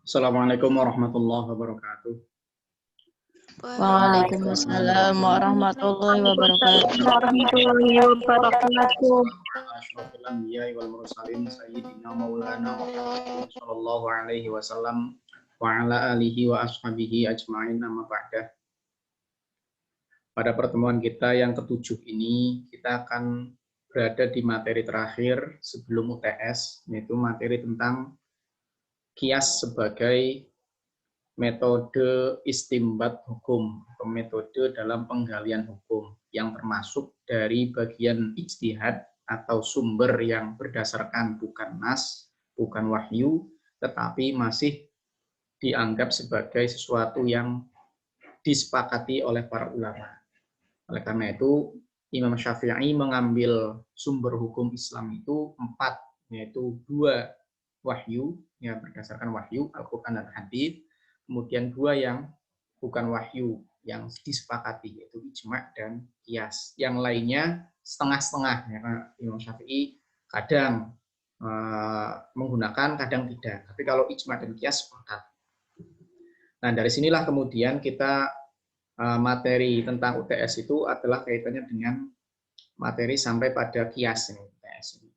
Assalamualaikum warahmatullahi wabarakatuh. Waalaikumsalam warahmatullahi wabarakatuh. warahmatullahi wabarakatuh. Asyrafil anbiya'i wal mursalin sayyidina maulana Muhammadin sallallahu alaihi wasallam wa ala alihi wa ashabihi ajma'in amma ba'da. Pada pertemuan kita yang ketujuh ini, kita akan berada di materi terakhir sebelum UTS, yaitu materi tentang qiyas sebagai metode istimbat hukum atau metode dalam penggalian hukum yang termasuk dari bagian ijtihad atau sumber yang berdasarkan bukan nas, bukan wahyu, tetapi masih dianggap sebagai sesuatu yang disepakati oleh para ulama. Oleh karena itu, Imam Syafi'i mengambil sumber hukum Islam itu 4, yaitu 2 wahyu, yang berdasarkan wahyu, Al-Quran dan Hadits, kemudian 2 yang bukan wahyu, yang disepakati, yaitu ijma' dan qiyas. Yang lainnya setengah-setengah, ya, Imam Syafi'i kadang menggunakan, kadang tidak. Tapi kalau ijma' dan qiyas sepakat. Nah, dari sinilah kemudian kita materi tentang UTS itu adalah kaitannya dengan materi sampai pada qiyas ini, UTS ini.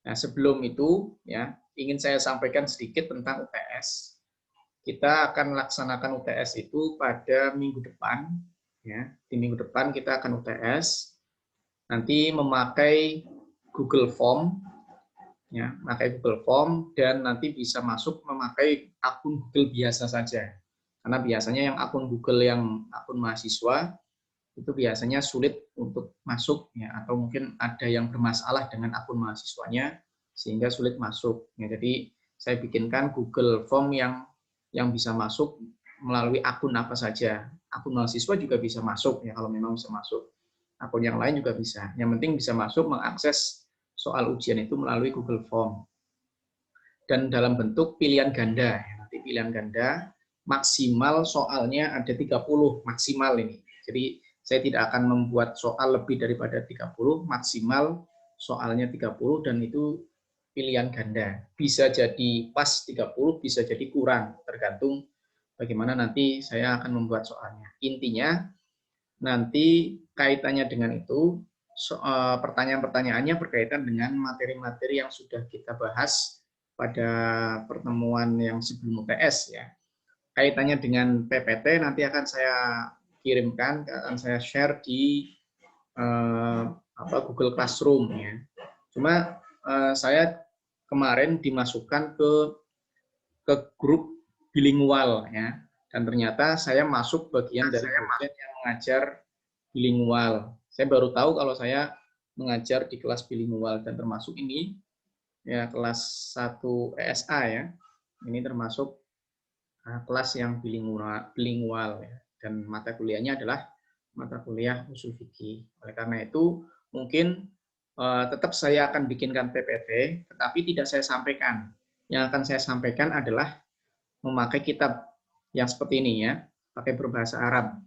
Nah, sebelum itu ya ingin saya sampaikan sedikit tentang UTS. Kita akan laksanakan UTS itu pada minggu depan ya. Di minggu depan kita akan UTS nanti memakai Google Form ya, memakai Google Form dan nanti bisa masuk memakai akun Google biasa saja. Karena biasanya yang akun Google yang akun mahasiswa itu biasanya sulit untuk masuk ya, atau mungkin ada yang bermasalah dengan akun mahasiswanya sehingga sulit masuk. Ya, jadi saya bikinkan Google Form yang bisa masuk melalui akun apa saja. Akun mahasiswa juga bisa masuk ya kalau memang bisa masuk. Akun yang lain juga bisa. Yang penting bisa masuk mengakses soal ujian itu melalui Google Form. Dan dalam bentuk pilihan ganda. Nanti pilihan ganda maksimal soalnya ada 30 maksimal ini. Jadi saya tidak akan membuat soal lebih daripada 30, maksimal soalnya 30 dan itu pilihan ganda. Bisa jadi pas 30, bisa jadi kurang, tergantung bagaimana nanti saya akan membuat soalnya. Intinya nanti kaitannya dengan itu, pertanyaan-pertanyaannya berkaitan dengan materi-materi yang sudah kita bahas pada pertemuan yang sebelum UTS ya. Kaitannya dengan PPT nanti akan saya kirimkan, akan saya share di Google Classroom ya. Cuma saya kemarin dimasukkan ke grup bilingual ya, dan ternyata saya masuk bagian dari bagian yang mengajar bilingual. Saya baru tahu kalau saya mengajar di kelas bilingual dan termasuk ini ya kelas 1 ESA ya. Ini termasuk kelas yang bilingual ya. Dan mata kuliahnya adalah mata kuliah usul fikih. Oleh karena itu mungkin tetap saya akan bikinkan PPT, tetapi tidak saya sampaikan. Yang akan saya sampaikan adalah memakai kitab yang seperti ini ya, pakai berbahasa Arab.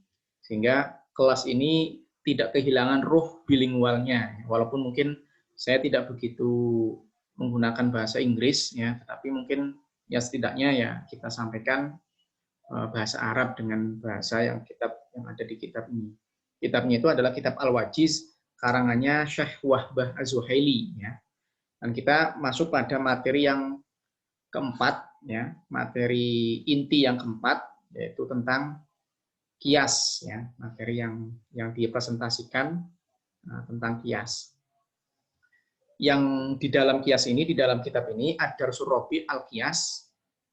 Sehingga kelas ini tidak kehilangan ruh bilingualnya. Walaupun mungkin saya tidak begitu menggunakan bahasa Inggris ya, tetapi mungkin ya setidaknya ya kita sampaikan bahasa Arab dengan bahasa yang ada di kitab ini. Kitabnya itu adalah kitab Al-Wajiz, karangannya Syekh Wahbah Az-Zuhaili ya. Dan kita masuk pada materi yang keempat ya, materi inti yang keempat yaitu tentang qiyas ya, materi yang dipresentasikan tentang qiyas. Yang di dalam qiyas ini, di dalam kitab ini Ad-Darsul Rabi' Al-Qiyas,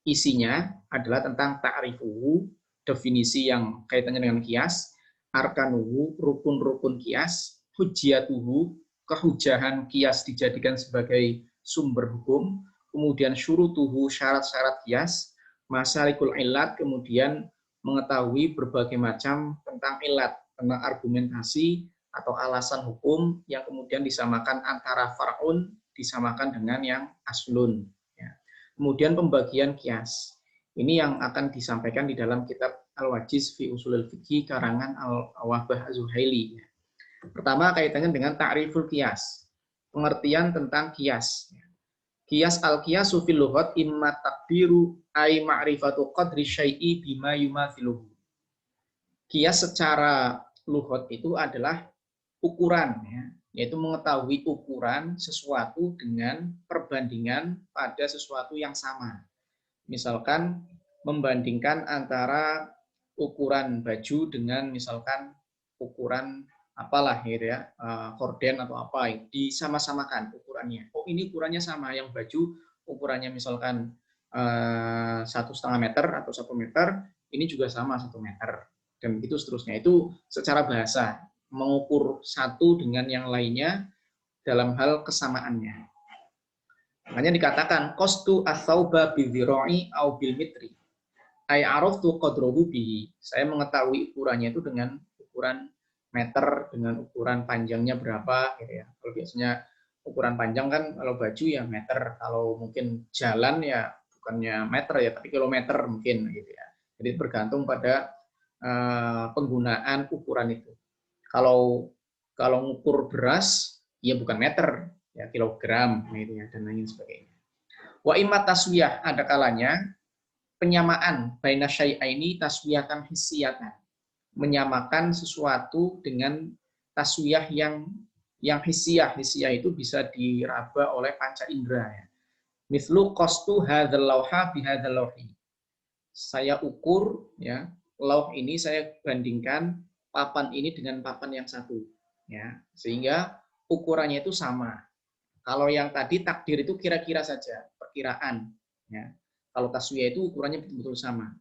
isinya adalah tentang ta'rifuhu, definisi yang kaitannya dengan qiyas, arkanuhu, rukun-rukun qiyas, hujjiyatuhu, kehujahan qiyas dijadikan sebagai sumber hukum, kemudian syurutuhu, syarat-syarat qiyas, masalikul illat, kemudian mengetahui berbagai macam tentang illat, tentang argumentasi atau alasan hukum yang kemudian disamakan antara far'un disamakan dengan yang aslun. Ya. Kemudian pembagian qiyas. Ini yang akan disampaikan di dalam kitab Al-Wajiz fi Ushulil Fiqh karangan Al-Wahbah Az-Zuhaili. Pertama kaitannya dengan ta'riful qiyas. Pengertian tentang qiyas. Qiyas al-qiyasu fil lughat imma takbiru ay ma'rifatu qadri syai'i bima yumathiluhu. Qiyas secara lughat itu adalah ukuran, ya, yaitu mengetahui ukuran sesuatu dengan perbandingan pada sesuatu yang sama. Misalkan membandingkan antara ukuran baju dengan misalkan ukuran apalah gitu ya, korden atau apa, disama-samakan ukurannya. Oh, ini ukurannya sama, yang baju ukurannya misalkan 1,5 meter atau 1 meter, ini juga sama 1 meter, dan begitu seterusnya. Itu secara bahasa, mengukur satu dengan yang lainnya dalam hal kesamaannya. Makanya dikatakan qastu ats-tsauba bidhira'i au bil mitri. Ai araftu qadrahu bihi. Saya mengetahui ukurannya itu dengan ukuran meter, dengan ukuran panjangnya berapa gitu ya. Kalau biasanya ukuran panjang kan kalau baju ya meter, kalau mungkin jalan ya bukannya meter ya, tapi kilometer mungkin gitu ya. Jadi bergantung pada penggunaan ukuran itu. Kalau ngukur beras ya bukan meter, ya kilogram gitu ya, dan lain sebagainya. Wa imma taswiyah, ada kalanya penyamaan baina syai'aini taswiyatan hissiyatan, menyamakan sesuatu dengan taswiyah yang hissiyah. Hissiyah itu bisa diraba oleh panca indera ya. Mithlu qastu hadzal lauha bi hadzal lauhi. Saya ukur ya, lauh ini saya bandingkan papan ini dengan papan yang satu ya, sehingga ukurannya itu sama. Kalau yang tadi takdir itu kira-kira saja, perkiraan ya. Kalau taswiyah itu ukurannya betul-betul sama.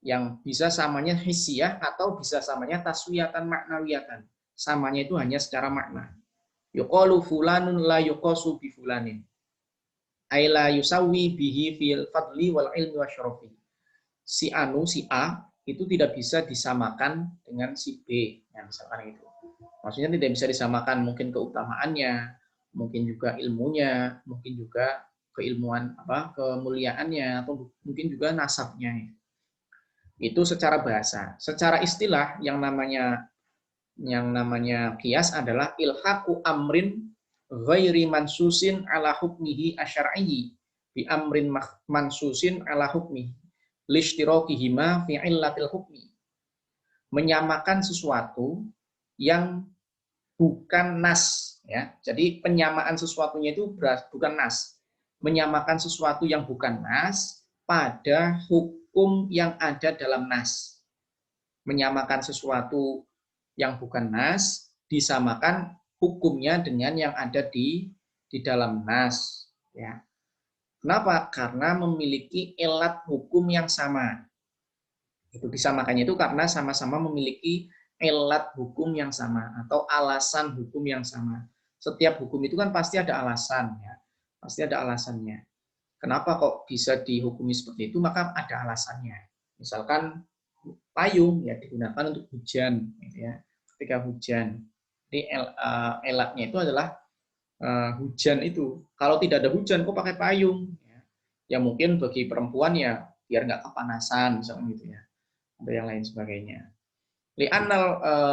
Yang bisa samanya hissiyah atau bisa samanya taswiyatan maknawiyatan. Samanya itu hanya secara makna. Yuqalu fulanun la yuqasu bi fulanin. Ai la yusawi bihi fil fadli wal ilmi wasyarafi. Si anu, si A itu tidak bisa disamakan dengan si B, ya, misalkan itu. Maksudnya tidak bisa disamakan mungkin keutamaannya, mungkin juga ilmunya, mungkin juga keilmuan kemuliaannya, atau mungkin juga nasabnya. Itu secara bahasa. Secara istilah yang namanya qiyas adalah ilhaqu amrin ghairi mansusin ala hukmihi asyar'i bi amrin mansusin ala hukmihi lishtirakihima fi illatil hukmi. Menyamakan sesuatu yang bukan nas ya. Jadi penyamaan sesuatunya itu bukan nas. Menyamakan sesuatu yang bukan nas pada hukum yang ada dalam nas. Menyamakan sesuatu yang bukan nas disamakan hukumnya dengan yang ada di dalam nas ya. Kenapa? Karena memiliki elat hukum yang sama. Itu disamakannya itu karena sama-sama memiliki elat hukum yang sama atau alasan hukum yang sama. Setiap hukum itu kan pasti ada alasan ya. Pasti ada alasannya. Kenapa kok bisa dihukumi seperti itu? Maka ada alasannya. Misalkan payung ya digunakan untuk hujan gitu ya. Ketika hujan. Jadi elatnya itu adalah hujan itu. Kalau tidak ada hujan, kok pakai payung? Ya mungkin bagi perempuan ya biar nggak kepanasan, misalnya gitu ya. Ada yang lain sebagainya. Li'annal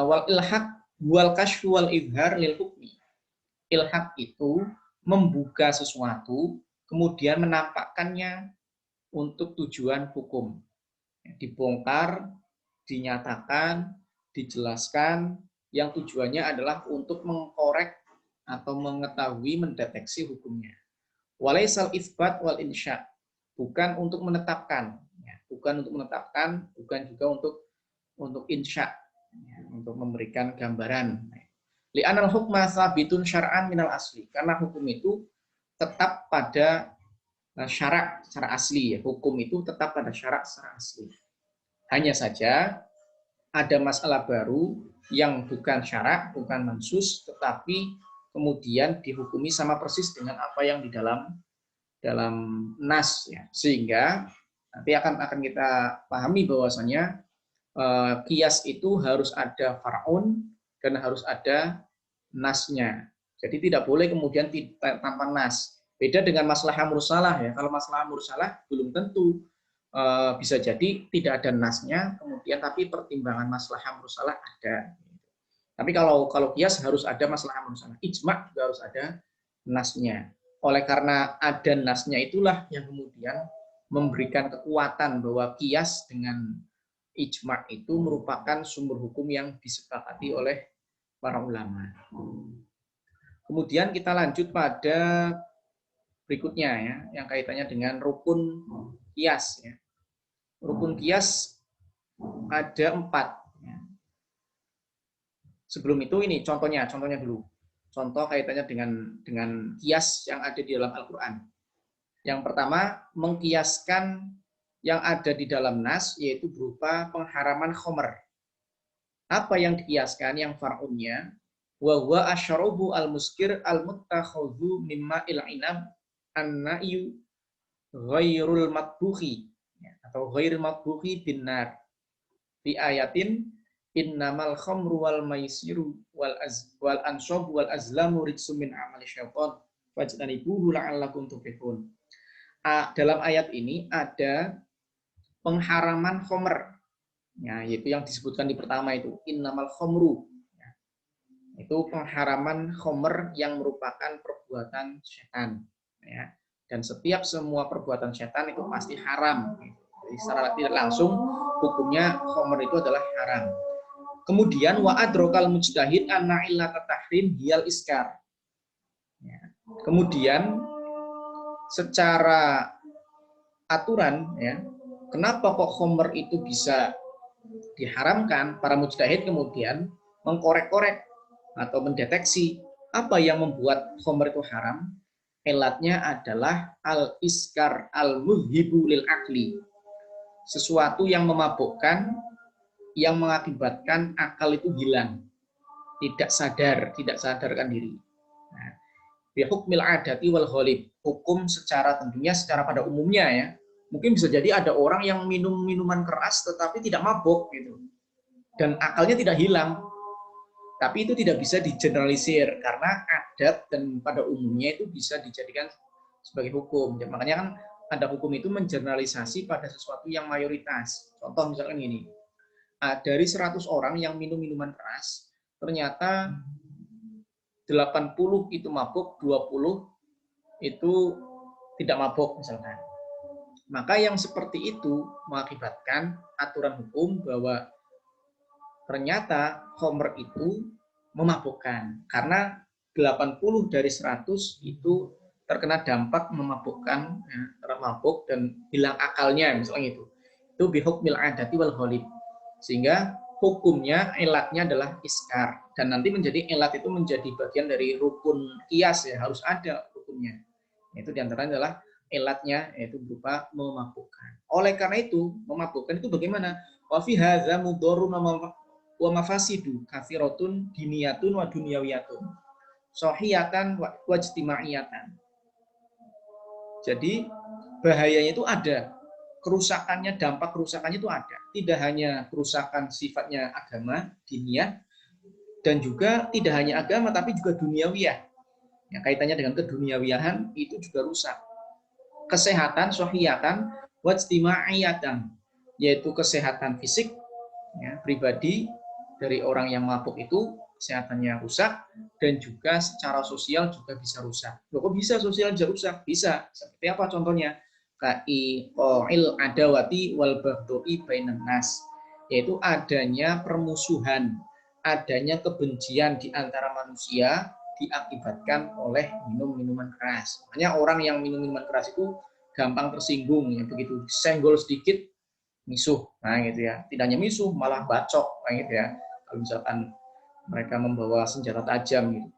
wal ilhaq wal kashfu wal izhar lil hukmi. Ilhaq itu membuka sesuatu, kemudian menampakkannya untuk tujuan hukum. Dibongkar, dinyatakan, dijelaskan, yang tujuannya adalah untuk mengkorek atau mengetahui, mendeteksi hukumnya. Walaisal isbat wal insya, bukan untuk menetapkan, ya. Bukan untuk menetapkan, bukan juga untuk insya, ya, untuk memberikan gambaran. Li'anal hukma sabitun syar'an minal asli, karena hukum itu tetap pada syarak secara asli, ya. Hukum itu tetap pada syarak secara asli. Hanya saja ada masalah baru yang bukan syarak, bukan mansus, tetapi kemudian dihukumi sama persis dengan apa yang di dalam nas ya. Sehingga nanti akan kita pahami bahwasanya qiyas itu harus ada far'un dan harus ada nasnya. Jadi tidak boleh kemudian tanpa nas. Beda dengan maslahah mursalah ya. Kalau maslahah mursalah belum tentu bisa jadi tidak ada nasnya, kemudian tapi pertimbangan maslahah mursalah ada. Tapi kalau qiyas harus ada maslahah mursalah. Ijma' juga harus ada nasnya. Oleh karena ada nasnya itulah yang kemudian memberikan kekuatan bahwa qiyas dengan ijma' itu merupakan sumber hukum yang disepakati oleh para ulama. Kemudian kita lanjut pada berikutnya ya, yang kaitannya dengan rukun qiyas. Ya. Rukun qiyas ada 4. Ya. Sebelum itu ini contohnya dulu. Contoh kaitannya dengan qiyas yang ada di dalam Al-Quran. Yang pertama, mengkiaskan yang ada di dalam nas, yaitu berupa pengharaman khomer. Apa yang dikiaskan, yang far'unnya, wa huwa asyarabu al-muskir al-muttakhadhu mimma il-inab an-na'yu ghairul matbuhi, atau ghairul matbuhi bin nar. Di ayatin, innamal khamru wal maisiru wal ansab wal azlamu rijsum min amali syaitan fajtanibuhu la'allakum tuflihun. Dalam ayat ini ada pengharaman khomer, ya, yaitu yang disebutkan di pertama itu innamal khamru, ya, itu pengharaman khomer yang merupakan perbuatan setan, ya, dan setiap semua perbuatan setan itu pasti haram. Jadi secara tidak langsung hukumnya khomer itu adalah haram. Kemudian wa adrokal mujtahid anna illat tahrim hiyal iskar. Ya. Kemudian secara aturan, ya, kenapa kok khomer itu bisa diharamkan? Para mujtahid kemudian mengkorek-korek atau mendeteksi apa yang membuat khomer itu haram. Elatnya adalah al-iskar al-muhhibu lil akli, sesuatu yang memabukkan, yang mengakibatkan akal itu hilang, tidak sadarkan diri. Nah, bihukmil adati wal ghalib, hukum secara tentunya secara pada umumnya ya. Mungkin bisa jadi ada orang yang minum minuman keras tetapi tidak mabuk gitu. Dan akalnya tidak hilang. Tapi itu tidak bisa digeneralisir karena adat dan pada umumnya itu bisa dijadikan sebagai hukum. Ya, makanya kan ada hukum itu mengeneralisasi pada sesuatu yang mayoritas. Contoh misalkan gini. Dari 100 orang yang minum minuman keras, ternyata 80 itu mabuk, 20 itu tidak mabuk misalkan. Maka yang seperti itu mengakibatkan aturan hukum bahwa ternyata khomer itu memabukkan. Karena 80 dari 100 itu terkena dampak memabukkan, ya, termabuk dan hilang akalnya misalnya itu. Itu bihukmil adati wal ghalib. Sehingga hukumnya elatnya adalah iskar, dan nanti menjadi elat itu menjadi bagian dari rukun qiyas ya, harus ada hukumnya. Itu diantaranya adalah elatnya, yaitu berupa memabukkan. Oleh karena itu memabukkan itu bagaimana? Wa fi hadza mudharrun wa mafasidu katsiratun diniyatun wa dunyawiyatun sahihatan wa ijtimaiyatan. Jadi bahayanya itu ada, kerusakannya, dampak kerusakannya itu ada. Tidak hanya kerusakan sifatnya agama, diniyah, dan juga tidak hanya agama, tapi juga duniawiyah. Ya, kaitannya dengan keduniawiyahan itu juga rusak. Kesehatan, sohiyatan, wajtima'iyatan, yaitu kesehatan fisik, ya, pribadi dari orang yang mabuk itu, kesehatannya rusak, dan juga secara sosial juga bisa rusak. Loh, kok bisa sosial bisa rusak? Bisa. Seperti apa contohnya? Ka'iqa'il adawati wal baghdoi bainan nas, yaitu adanya permusuhan, adanya kebencian di antara manusia diakibatkan oleh minum minuman keras. Makanya orang yang minum minuman keras itu gampang tersinggung, ya, begitu senggol sedikit misuh, nah gitu ya. Tidak hanya misuh, malah bacok, nah gitu ya. Kalau misalkan mereka membawa senjata tajam gitu.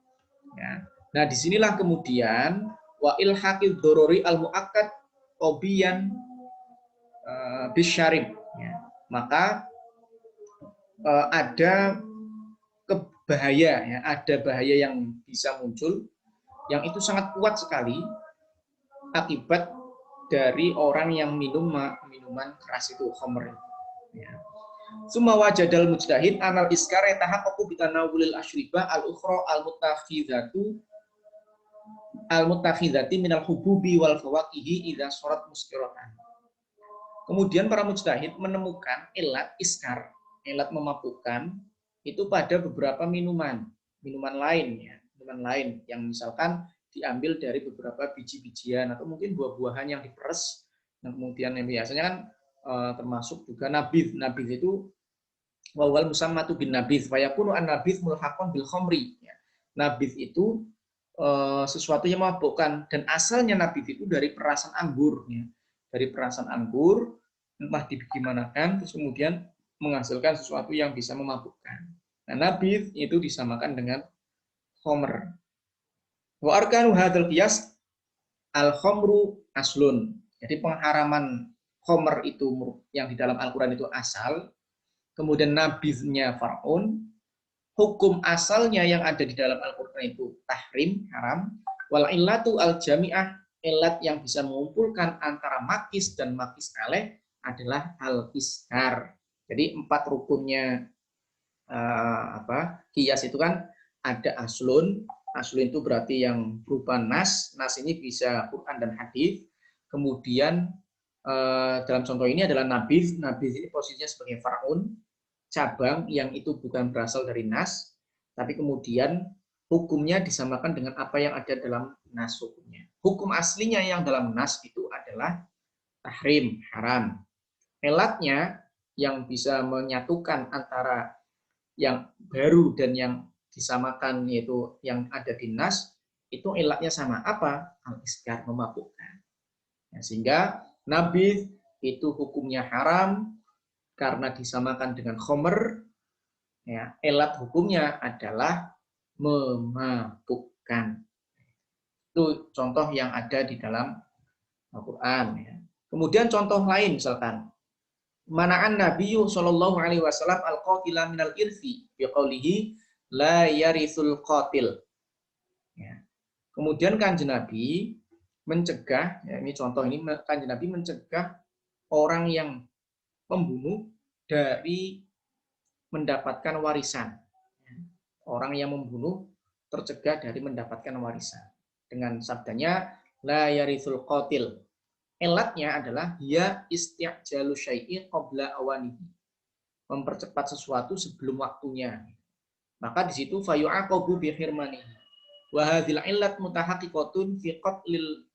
Ya. Nah, disinilah kemudian wa ilhaqil dorori al muakkad obian bisyarib, ya. Maka ada bahaya, ya, ada bahaya yang bisa muncul yang itu sangat kuat sekali akibat dari orang yang minum minuman keras itu, khamr. Ya. Summa wajadal mujtahid anal iskar yatahaqqaqu bi tanawulil asyribah al-ukhra al-mutakhidati minal hububi wal fawakihi idza surat muskiratan. Kemudian para mujtahid menemukan elat iskar, elat memabukkan itu pada beberapa minuman lain, ya, minuman lain yang misalkan diambil dari beberapa biji-bijian atau mungkin buah-buahan yang diperes, yang kemudian yang biasanya kan termasuk juga nabidh. Nabidh itu wawal musammatu bin nabidh wa yakunu an nabidh mulhaqan bil khamri. Ya. Nabidh itu sesuatu yang memabukkan, dan asalnya nabidh itu dari perasan anggur, ya. Dari perasan anggur entah digimanakan terus kemudian menghasilkan sesuatu yang bisa memabukkan. Nah, nabidh itu disamakan dengan khamr. Wa arkanu hadzal qiyas al khamru aslun. Jadi pengharaman khamr itu yang di dalam Al-Qur'an itu asal, kemudian nabidhnya far'un, hukum asalnya yang ada di dalam Al-Qur'an itu tahrim, haram, wal illatu al jami'ah, ilat yang bisa mengumpulkan antara makis dan makis aleh adalah al-iskar. Jadi 4 rukunnya qiyas itu kan ada aslun. Aslun itu berarti yang berupa nas. Nas ini bisa Quran dan hadis. Kemudian dalam contoh ini adalah nabidh. Nabidh ini posisinya sebagai far'un, cabang yang itu bukan berasal dari nas, tapi kemudian hukumnya disamakan dengan apa yang ada dalam nas hukumnya. Hukum aslinya yang dalam nas itu adalah tahrim, haram. Elatnya yang bisa menyatukan antara yang baru dan yang disamakan, yaitu yang ada di nas, itu elatnya sama. Apa? Al-iskar, memabukkan. Ya, sehingga nabidh itu hukumnya haram karena disamakan dengan khamr. Ya, elat hukumnya adalah memabukkan. Itu contoh yang ada di dalam Al-Quran. Ya. Kemudian contoh lain misalkan, mana'an Nabiyyu sallallahu alaihi wasallam al-qatila minal irfi biqaulihi la yarithul qatil. Ya. Kemudian Kanjeng Nabi mencegah, ya ini contoh ini, Kanjeng Nabi mencegah orang yang pembunuh dari mendapatkan warisan. Orang yang membunuh tercegah dari mendapatkan warisan. Dengan sabdanya la yarithul qatil. Elatnya adalah ya isti'jalu syai'i qabla awanihi. Mempercepat sesuatu sebelum waktunya. Maka di situ fayu'aqabu bi hirmanihi. Wa hadzal illat mutahaqqiqatun fi qatlil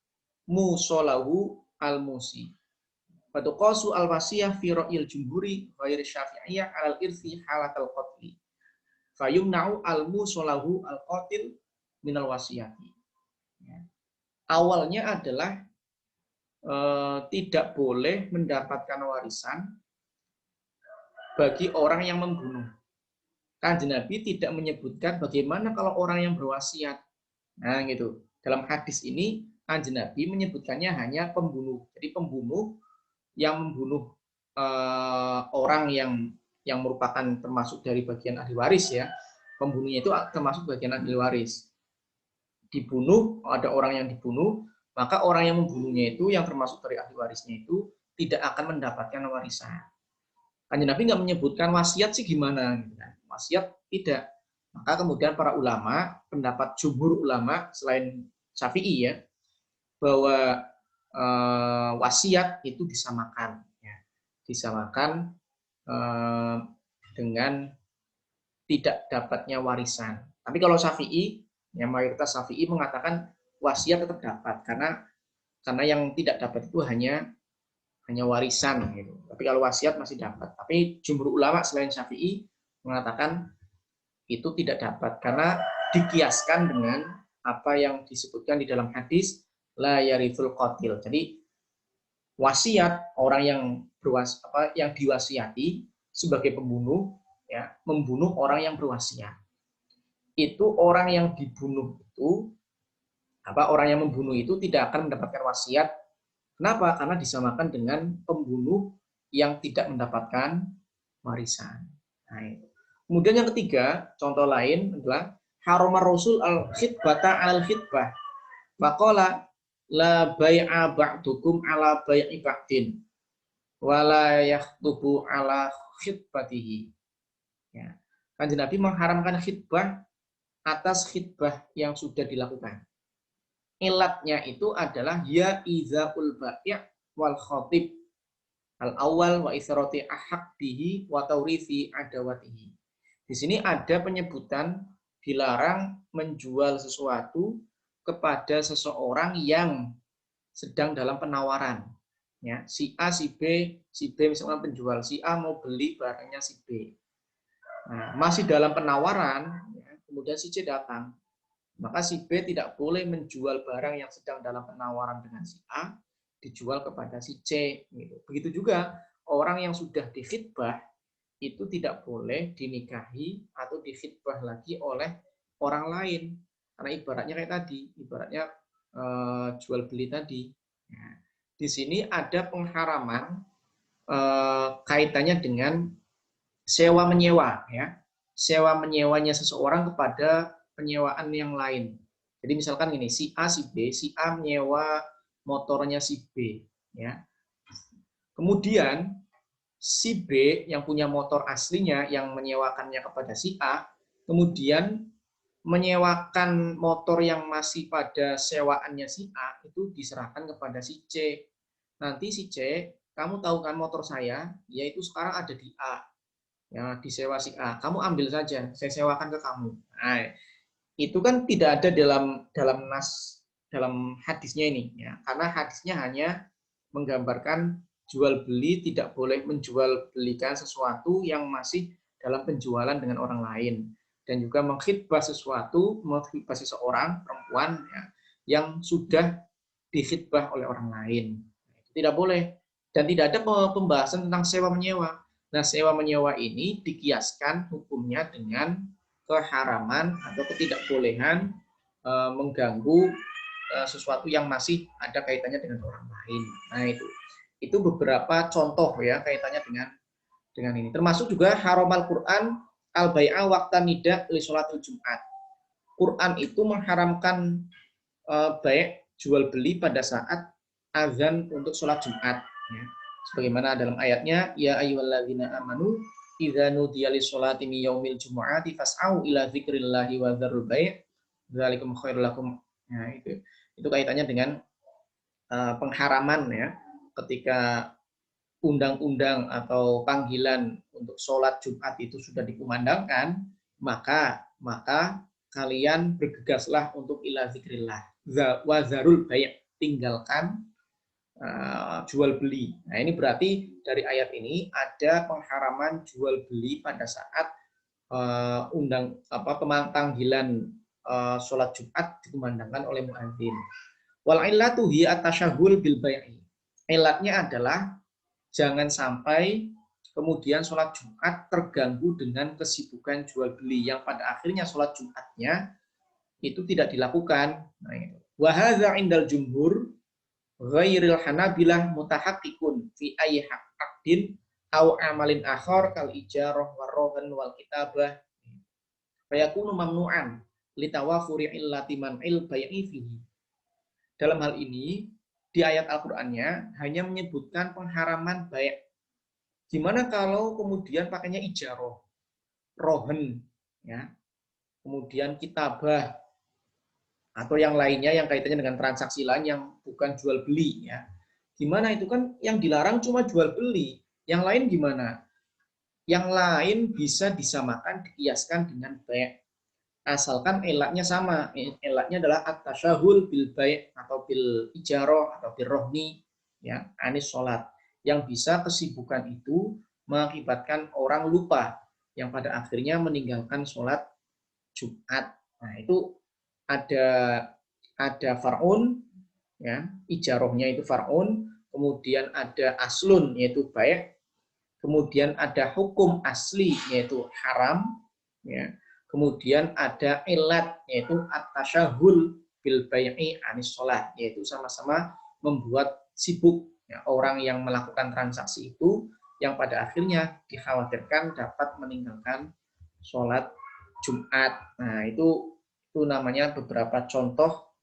musalahu al-musi. Fatuqasu al-wasiyah fi ra'il jumhuri ghairi syafi'iyah alal irthi halatal qatli. Fayumna'u al-musalahu al-qatil minal wasiyati. Ya. Awalnya adalah tidak boleh mendapatkan warisan bagi orang yang membunuh. Kanjeng Nabi tidak menyebutkan bagaimana kalau orang yang berwasiat. Nah, gitu. Dalam hadis ini Kanjeng Nabi menyebutkannya hanya pembunuh. Jadi pembunuh yang membunuh orang yang merupakan termasuk dari bagian ahli waris, ya. Pembunuhnya itu termasuk bagian ahli waris. Dibunuh, ada orang yang dibunuh, maka orang yang membunuhnya itu yang termasuk dari ahli warisnya itu tidak akan mendapatkan warisan. Kanjeng Nabi nggak menyebutkan wasiat sih gimana, wasiat tidak. Maka kemudian para ulama, pendapat jumhur ulama selain Syafi'i, ya, bahwa wasiat itu disamakan, ya. Disamakan dengan tidak dapatnya warisan. Tapi kalau Syafi'i, yang mayoritas Syafi'i mengatakan wasiat tetap dapat karena yang tidak dapat itu hanya warisan, gitu. Tapi kalau wasiat masih dapat. Tapi jumhur ulama selain Syafi'i mengatakan itu tidak dapat karena dikiaskan dengan apa yang disebutkan di dalam hadis la yarithul qatil. Jadi wasiat orang yang diwasiati sebagai pembunuh, ya, membunuh orang yang berwasiat. Itu orang yang dibunuh itu orang yang membunuh itu tidak akan mendapatkan wasiat. Kenapa? Karena disamakan dengan pembunuh yang tidak mendapatkan warisan. Nah, itu. Kemudian yang ketiga, contoh lain adalah haromar rasul al-khitbata al-khitbah. Faqala la bai'a ba'dukum ala bai'i ba'din wa la yakhtubu ala khitbatihi. Ya. Kanjeng Nabi mengharamkan khitbah atas khitbah yang sudah dilakukan. Ilatnya itu adalah ya izaul bai' wal khatib al awal wa israti ahaqdihi wa taurithi adawatihi. Di sini ada penyebutan dilarang menjual sesuatu kepada seseorang yang sedang dalam penawaran. Ya, si A, si B misalnya penjual, si A mau beli barangnya si B. Nah, masih dalam penawaran, ya, kemudian si C datang. Maka si B tidak boleh menjual barang yang sedang dalam penawaran dengan si A, dijual kepada si C. Gitu. Begitu juga orang yang sudah dikhitbah, itu tidak boleh dinikahi atau dikhitbah lagi oleh orang lain. Karena ibaratnya kayak tadi, ibaratnya jual beli tadi. Nah, di sini ada pengharaman kaitannya dengan sewa menyewa, ya, sewa menyewanya seseorang kepada penyewaan yang lain. Jadi misalkan ini si A si A menyewa motornya si B, ya. Kemudian si B yang punya motor aslinya yang menyewakannya kepada si A, kemudian menyewakan motor yang masih pada sewaannya si A itu diserahkan kepada si C. Nanti si C, kamu tahu kan motor saya, yaitu sekarang ada di A. Ya, disewa si A. Kamu ambil saja, saya sewakan ke kamu. Nah, itu kan tidak ada dalam hadisnya ini, ya. Karena hadisnya hanya menggambarkan jual beli tidak boleh menjual belikan sesuatu yang masih dalam penjualan dengan orang lain, dan juga mengkhitbah seseorang perempuan, ya, yang sudah dikhitbah oleh orang lain. Tidak boleh, dan tidak ada pembahasan tentang sewa menyewa. Nah, sewa menyewa ini dikiaskan hukumnya dengan keharaman atau ketidakbolehan mengganggu sesuatu yang masih ada kaitannya dengan orang lain. Nah, itu beberapa contoh, ya, kaitannya dengan ini. Termasuk juga haramal Quran al-bai'a waqtan nida li sholatil Jumat. Quran itu mengharamkan baik jual beli pada saat azan untuk sholat Jumat, ya. Sebagaimana dalam ayatnya, ya ayyuhalladzina amanu idza nudiya lis-sholati min yaumil jumu'ati fas'au ila dzikrillahi wa dzarul bai' dzalikum khairul lakum. Nah, itu kaitannya dengan pengharaman, ya, ketika undang-undang atau panggilan untuk sholat Jumat itu sudah dikumandangkan, maka kalian bergegaslah untuk ila dzikrillah wa dzarul bai', tinggalkan jual beli. Nah, ini berarti dari ayat ini ada pengharaman jual beli pada saat pemanggilan sholat Jumat dikumandangkan oleh muadzin. Wal illatu hiya at-tasyaghul bil bai'i. Ilatnya adalah jangan sampai kemudian sholat Jumat terganggu dengan kesibukan jual beli yang pada akhirnya sholat Jumatnya itu tidak dilakukan. Nah, wa hadza indal jumhur ghairil hanabilah mutahaqqiqun fi ayyi aqdin aw amalin akhar kal ijarah warohan wal kitabah fayakunu mamnu'an litawafuri illati man'il bai'i fihi. Dalam hal ini di ayat Al-Qur'annya hanya menyebutkan pengharaman bai'. Gimana kalau kemudian pakainya ijarah, rohen, ya, kemudian kitabah, atau yang lainnya yang kaitannya dengan transaksi lain yang bukan jual beli, ya. Gimana itu, kan yang dilarang cuma jual beli. Yang lain gimana? Yang lain bisa disamakan, dikiaskan dengan bai'. Asalkan elatnya sama. Elatnya adalah at-tasyahul bil bai' atau bil ijarah atau bil rohni, ya, anis sholat. Yang bisa kesibukan itu mengakibatkan orang lupa yang pada akhirnya meninggalkan sholat Jumat. Nah, itu ada far'un, ya, ijarahnya itu far'un, kemudian ada aslun yaitu bai', kemudian ada hukum asli yaitu haram, ya, kemudian ada ilat yaitu at-tasyahul bil bai'i anis sholat, yaitu sama-sama membuat sibuk, ya, orang yang melakukan transaksi itu yang pada akhirnya dikhawatirkan dapat meninggalkan sholat Jumat. Nah, itu namanya beberapa contoh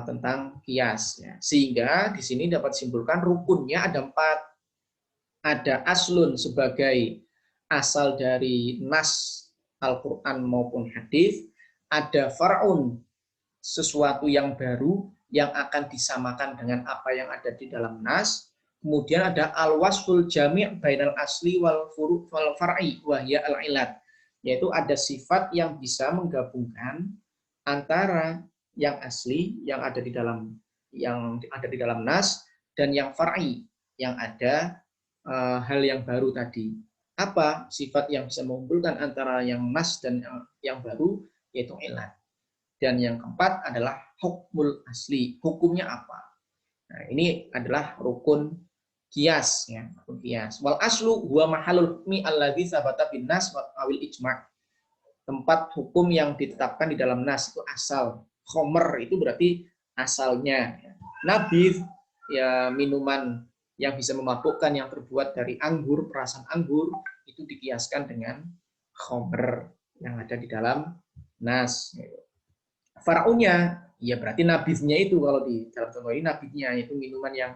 tentang kias, ya. Sehingga di sini dapat simpulkan rukunnya ada 4. Ada aslun sebagai asal dari nas Al-Quran maupun hadis. Ada far'un, sesuatu yang baru yang akan disamakan dengan apa yang ada di dalam nas. Kemudian ada al-wasful jami' bainal asli wal furu' wal far'i wa hiya al-ilat, yaitu ada sifat yang bisa menggabungkan antara yang asli yang ada di dalam nas, dan yang far'i yang ada hal yang baru tadi. Apa sifat yang bisa mengumpulkan antara yang nas dan yang baru, yaitu ilat. Dan yang keempat adalah hukmul asli, hukumnya apa. Nah, ini adalah rukun qiyas, ya, rukun qiyas. Wal aslu huwa mahalul hukmi alladzi sabata bin nas wa awil ijma'. Tempat hukum yang ditetapkan di dalam nas itu asal. Khomer itu berarti asalnya. Nabidh, ya, minuman yang bisa memabukkan yang terbuat dari anggur, perasan anggur, itu dikiaskan dengan khomer yang ada di dalam nas. Far'unya, ya berarti nabidhnya itu, kalau di dalam contoh ini nabidhnya itu minuman yang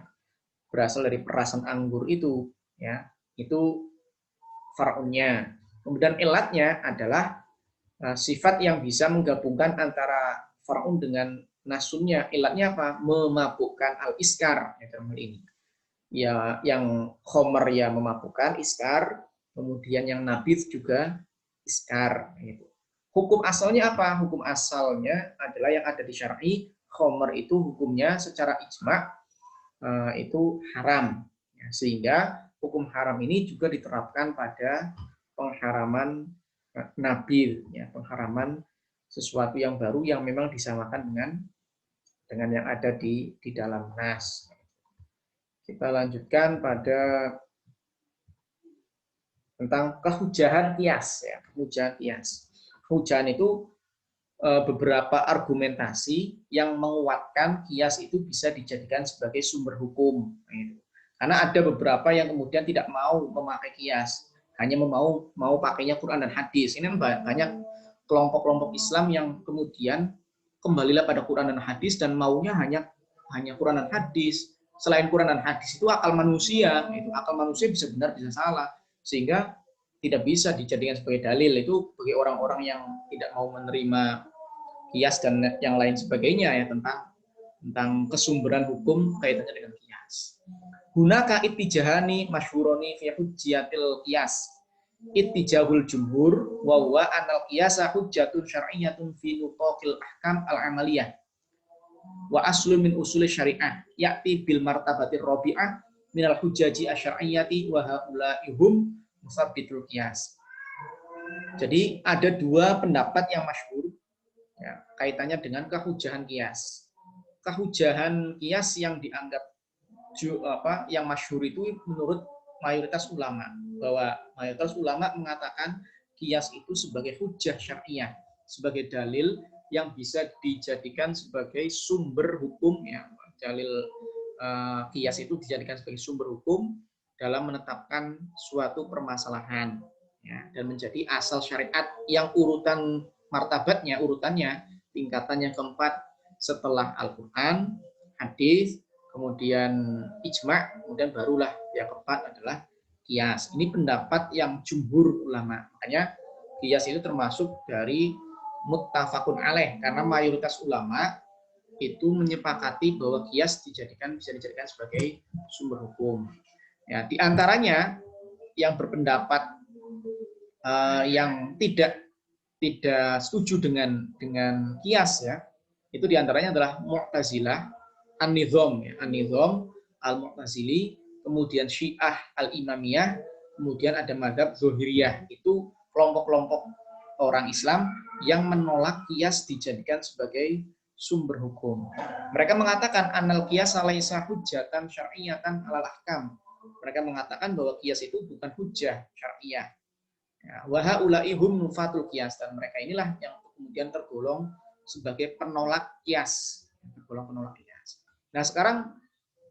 berasal dari perasan anggur itu, ya, itu far'unya. Kemudian ilatnya adalah sifat yang bisa menggabungkan antara far'un dengan nasunnya. Ilatnya apa? Memabukkan al-iskar, ya, dalam hal ini. Ya, yang khomer ya memabukkan, iskar, kemudian yang nabidh juga iskar, gitu. Hukum asalnya apa? Hukum asalnya adalah yang ada di syar'i. Khomer itu hukumnya secara ijma' itu haram. Ya, sehingga hukum haram ini juga diterapkan pada pengharaman nabil, ya, pengharaman sesuatu yang baru yang memang disamakan dengan yang ada di dalam nas. Kita lanjutkan pada tentang kehujahan qiyas, ya, kehujahan qiyas. Kehujahan itu beberapa argumentasi yang menguatkan qiyas itu bisa dijadikan sebagai sumber hukum. Karena ada beberapa yang kemudian tidak mau memakai qiyas, hanya mau pakainya Quran dan hadis. Ini banyak kelompok-kelompok Islam yang kemudian kembalilah pada Quran dan hadis dan maunya hanya Quran dan hadis. Selain Quran dan hadis itu akal manusia bisa benar bisa salah, sehingga tidak bisa dijadikan sebagai dalil. Itu bagi orang-orang yang tidak mau menerima qiyas dan yang lain sebagainya, ya, tentang kesumberan hukum kaitannya dengan qiyas. Hunaka ittijahani masyhurani fi hujjatil qiyas. Ittijahul jumhur wa huwa anal qiyasa hujjatun syar'iyyatun fi nutaqil ahkam al-amaliyah wa aslun min usuli syariah ya'ti bil martabatir rabi'ah minal hujjaji asyar'iyyati wa haula'ihum musabbitul qiyas. Jadi ada dua pendapat yang masyhur, ya, kaitannya dengan kehujahan qiyas. Kehujahan qiyas yang dianggap yang masyhur itu menurut mayoritas ulama, bahwa mayoritas ulama mengatakan qiyas itu sebagai hujjah syariah, sebagai dalil yang bisa dijadikan sebagai sumber hukum, ya. Dalil qiyas itu dijadikan sebagai sumber hukum dalam menetapkan suatu permasalahan, ya, dan menjadi asal syariat yang urutannya tingkatan yang keempat setelah Al-Quran, hadis, kemudian ijma', kemudian barulah yang keempat adalah qiyas. Ini pendapat yang jumhur ulama. Makanya qiyas itu termasuk dari muttafaqun alaih, karena mayoritas ulama itu menyepakati bahwa qiyas bisa dijadikan sebagai sumber hukum. Ya, di antaranya yang berpendapat yang tidak setuju dengan qiyas, ya, itu di antaranya adalah Mu'tazilah, An-Nizam, ya, An-Nizam Al-Mu'tazili, kemudian Syiah Al-Imamiyah, kemudian ada mazhab Zuhiriyah. Itu kelompok-kelompok orang Islam yang menolak qiyas dijadikan sebagai sumber hukum. Mereka mengatakan anal qiyas laisa hujjatan syar'iyatan 'alal ahkam. Mereka mengatakan bahwa qiyas itu bukan hujjah syariah. Wa haula'ihum nufatul qiyas, dan mereka inilah yang kemudian tergolong sebagai penolak qiyas. Nah, sekarang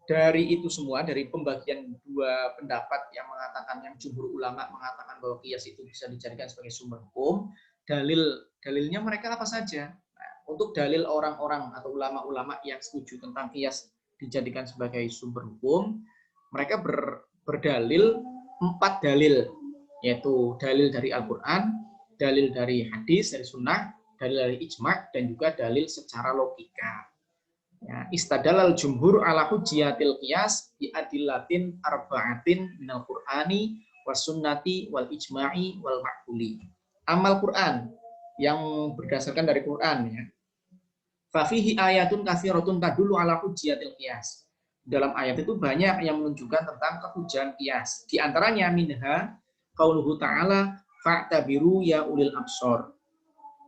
dari itu semua, dari pembagian dua pendapat yang mengatakan, yang jumhur ulama mengatakan bahwa qiyas itu bisa dijadikan sebagai sumber hukum, dalilnya mereka apa saja? Nah, untuk dalil orang-orang atau ulama-ulama yang setuju tentang qiyas dijadikan sebagai sumber hukum, mereka berdalil 4 dalil, yaitu dalil dari Al-Quran, dalil dari hadis, dari sunnah, dalil dari ijma', dan juga dalil secara logika. Ya, istadalal jumhur ala hujjiyatil qiyas bi adillatin arba'atin minal qur'ani was sunnati wal ijma'i wal ma'quli. Amal Quran yang berdasarkan dari Quran, ya. Fafihi ayatun katsiratun tadullu ala hujjatil qiyas. Dalam ayat itu banyak yang menunjukkan tentang kehujahan qiyas. Di antaranya minha qauluhu ta'ala fa'tabiru ya ulil absor.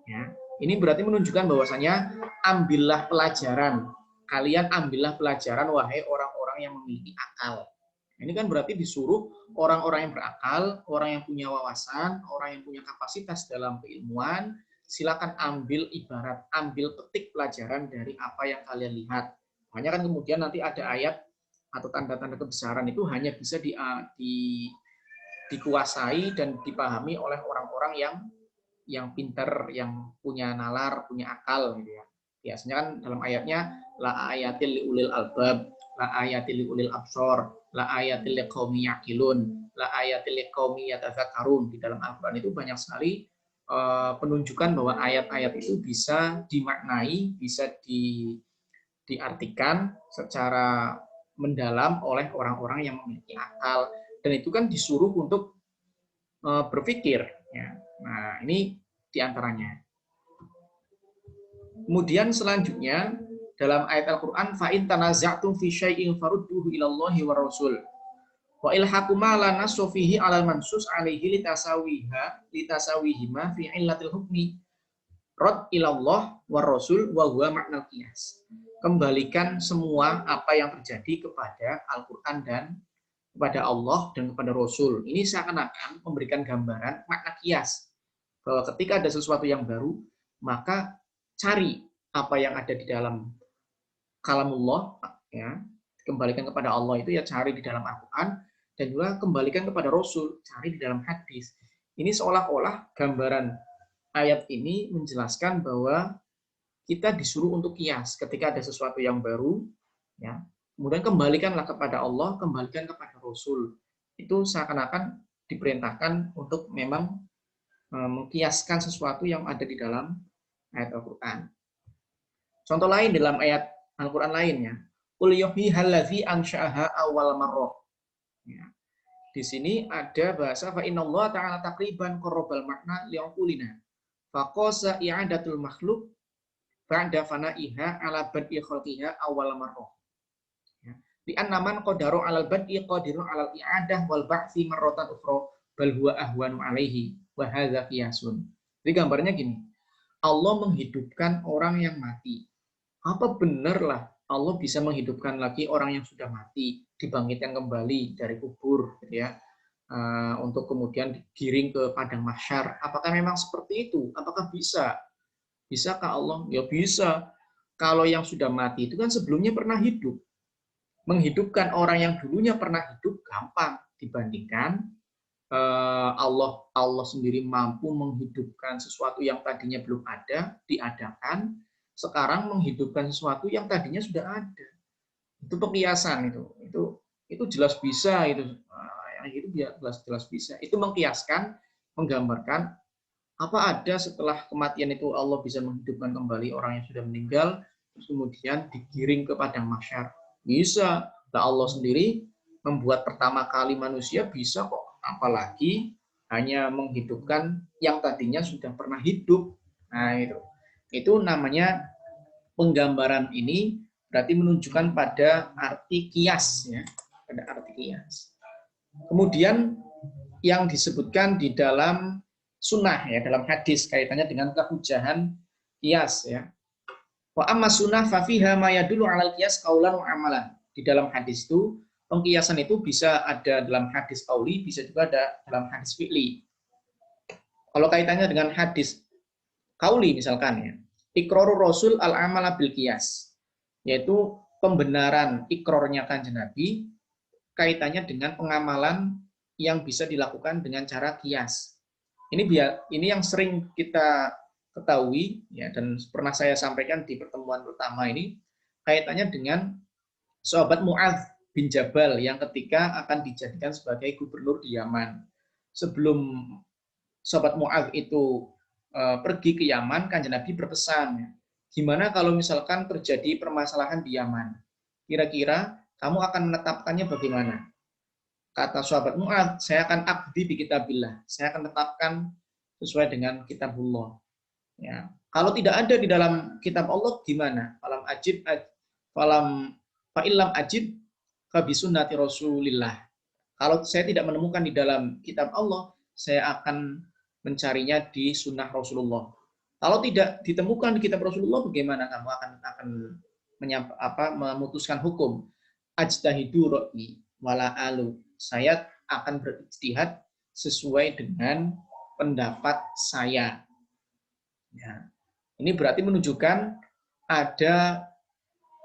Ya. Ini berarti menunjukkan bahwasanya ambillah pelajaran. Kalian ambillah pelajaran wahai orang-orang yang memiliki akal. Ini kan berarti disuruh orang-orang yang berakal, orang yang punya wawasan, orang yang punya kapasitas dalam keilmuan, silakan ambil ibarat, ambil petik pelajaran dari apa yang kalian lihat. Makanya kan kemudian nanti ada ayat atau tanda-tanda kebesaran itu hanya bisa dikuasai dan dipahami oleh orang-orang yang pinter, yang punya nalar, punya akal gitu ya. Biasanya kan dalam ayatnya la ayatil liulil albab, la ayatil liulil absor, la ayatil liqaumi yaqilun, la ayatil liqaumi yatadzakkarun. Di dalam Al-Qur'an itu banyak sekali penunjukan bahwa ayat-ayat itu bisa dimaknai, bisa diartikan secara mendalam oleh orang-orang yang memiliki akal, dan itu kan disuruh untuk berpikir. Ya. Nah, ini diantaranya. Kemudian selanjutnya dalam ayat Al-Quran, fa'in tanaza'tum fi syai'in farudduhu ilallahi wa rasul. Wa ilhaquma la nasufihi alal mansus alaihi litasawihima fi illatil hukmi rad ilallah wa rasul wa huwa maknal qiyas. Kembalikan semua apa yang terjadi kepada Al-Quran dan kepada Allah dan kepada Rasul. Ini seakan-akan memberikan gambaran makna qiyas. Bahwa ketika ada sesuatu yang baru, maka cari apa yang ada di dalam kalamullah, ya, kembalikan kepada Allah itu ya cari di dalam Al-Quran, dan juga kembalikan kepada Rasul, cari di dalam hadis. Ini seolah-olah gambaran ayat ini menjelaskan bahwa kita disuruh untuk qiyas ketika ada sesuatu yang baru, ya, kemudian kembalikanlah kepada Allah, kembalikan kepada Rasul. Itu seakan-akan diperintahkan untuk memang mengkiaskan sesuatu yang ada di dalam ayat Al-Quran. Contoh lain dalam ayat Al-Quran lainnya, qul yuhyihallazi ansha'aha awwal marrah. Ya. Di sini ada bahasa fa innallaha ta'ala taqriban qarrabal makna li'uqulina. Faqasa i'adatul makhluk ba'da fana'iha ala bad'i khalqiha awwal marrah. Ya. Li anna man qadaru 'alal bad'i qadirun 'alal i'adah wal ba'tsi marratan ukhra bal huwa ahwanu 'alaihi wa hadza qiyasun. Jadi gambarnya gini. Allah menghidupkan orang yang mati. Apa benarlah Allah bisa menghidupkan lagi orang yang sudah mati, dibangkitkan kembali dari kubur, gitu ya, untuk kemudian digiring ke padang mahsyar? Apakah memang seperti itu? Apakah bisa? Bisakah Allah? Ya bisa. Kalau yang sudah mati itu kan sebelumnya pernah hidup. Menghidupkan orang yang dulunya pernah hidup gampang dibandingkan Allah sendiri mampu menghidupkan sesuatu yang tadinya belum ada, diadakan. Sekarang menghidupkan sesuatu yang tadinya sudah ada. Itu pekiasan itu jelas bisa itu. Yang itu jelas bisa. Itu mengkiaskan, menggambarkan apa ada setelah kematian itu Allah bisa menghidupkan kembali orang yang sudah meninggal, terus kemudian digiring ke padang mahsyar. Bisa. Nah, Allah sendiri membuat pertama kali manusia bisa kok. Apalagi hanya menghidupkan yang tadinya sudah pernah hidup. Nah, itu namanya penggambaran ini berarti menunjukkan pada arti qiyas, ya, pada arti qiyas. Kemudian yang disebutkan di dalam sunnah, ya, dalam hadis kaitannya dengan kehujahan qiyas, ya. Wa amma sunnah fa fiha ma yadullu 'alal qiyas qaulan wa amalan. Di dalam hadis itu pengkiasan itu bisa ada dalam hadis qauli, bisa juga ada dalam hadis fi'li. Kalau kaitannya dengan hadis qauli misalkan, ya, iqrarur rasul al-amala bil qiyas, yaitu pembenaran ikrornya Kanjeng Nabi kaitannya dengan pengamalan yang bisa dilakukan dengan cara qiyas. Ini yang sering kita ketahui, ya, dan pernah saya sampaikan di pertemuan pertama ini kaitannya dengan sahabat Mu'adz bin Jabal yang ketika akan dijadikan sebagai gubernur di Yaman. Sebelum sahabat Mu'adz itu pergi ke Yaman, Kanjeng Nabi berpesan, gimana kalau misalkan terjadi permasalahan di Yaman? Kira-kira kamu akan menetapkannya bagaimana? Kata sahabat Mu'adz, saya akan abdi bi kitabillah. Saya akan tetapkan sesuai dengan kitabullah. Ya. Kalau tidak ada di dalam kitab Allah gimana? Fa'ilam ajib fabisunnati Rasulillah. Kalau saya tidak menemukan di dalam kitab Allah, saya akan mencarinya di sunnah Rasulullah. Kalau tidak ditemukan di kitab Rasulullah, bagaimana kamu akan memutuskan hukum? Ajtahidu ra'i wala alu. Saya akan berijtihad sesuai dengan pendapat saya. Ya. Ini berarti menunjukkan ada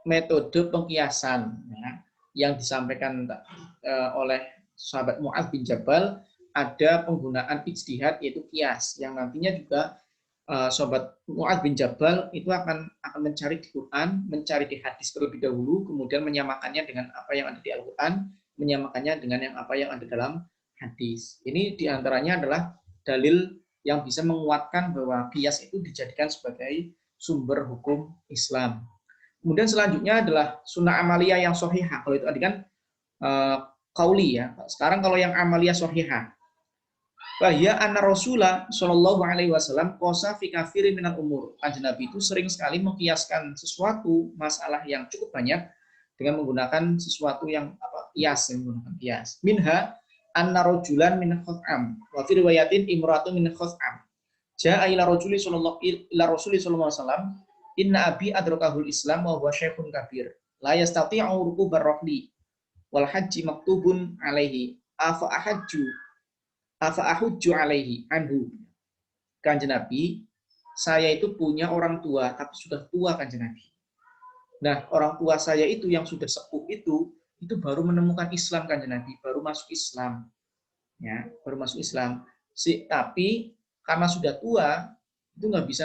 metode pengkiasan ya, yang disampaikan oleh sahabat Mu'adz bin Jabal, ada penggunaan ijtihad yaitu kias, yang nantinya juga sahabat Mu'adz bin Jabal itu akan mencari di Quran, mencari di hadis terlebih dahulu, kemudian menyamakannya dengan apa yang ada di Al-Quran, menyamakannya dengan apa yang ada dalam hadis. Ini diantaranya adalah dalil yang bisa menguatkan bahwa qiyas itu dijadikan sebagai sumber hukum Islam. Kemudian selanjutnya adalah sunnah amaliyah yang sahihah. Kalau itu tadi kan qauli ya. Sekarang kalau yang amaliyah sahihah. Bahya anna Rasulullah sallallahu alaihi wasallam qasa fi katsirin minal umur. Kanjeng Nabi itu sering sekali mengkiaskan sesuatu masalah yang cukup banyak dengan menggunakan sesuatu yang qiyas, menggunakan qiyas. Minha anna rajulan min Khuz'am wa fi riwayatin imra'atun min Khuz'am ja'a ila Rasuli sallallahu alaihi wasallam inna abi adrakahul Islam wa huwa syekhun kabir la yastati'u rukubar rahli wal haji maktubun alaihi afa ahujju alaihi anhu. Kanjeng Nabi, saya itu punya orang tua tapi sudah tua Kanjeng Nabi. Nah, orang tua saya itu yang sudah sepuh itu baru menemukan Islam Kanjeng Nabi, baru masuk Islam. Ya, baru masuk Islam. Tapi karena sudah tua, itu nggak bisa